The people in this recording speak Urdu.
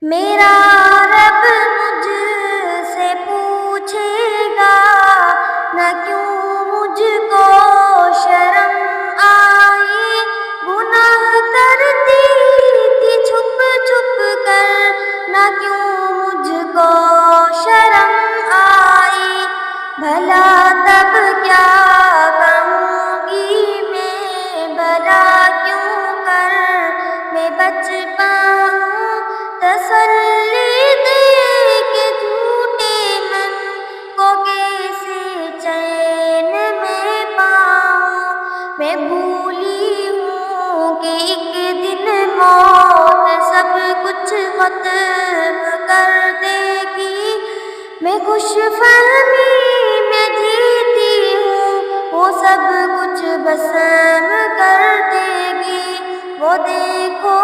میرا رب مجھ سے پوچھے گا نہ کیوں مجھ کو شرم آئی، گناہ کرتی تھی چھپ چھپ کر، نہ کیوں مجھ کو شرم آئی، بھلا تب کیا کہوں گی میں، بھلا کیوں کر میں بچ پاؤں، تسلی دے کے جھوٹے من کو کیسے چین میں پاؤں، میں بھولی ہوں کہ ایک دن موت سب کچھ ختم کر دے گی، میں خوش فہمی میں جیتی ہوں وہ سب کچھ بسم کر دے گی، وہ دیکھو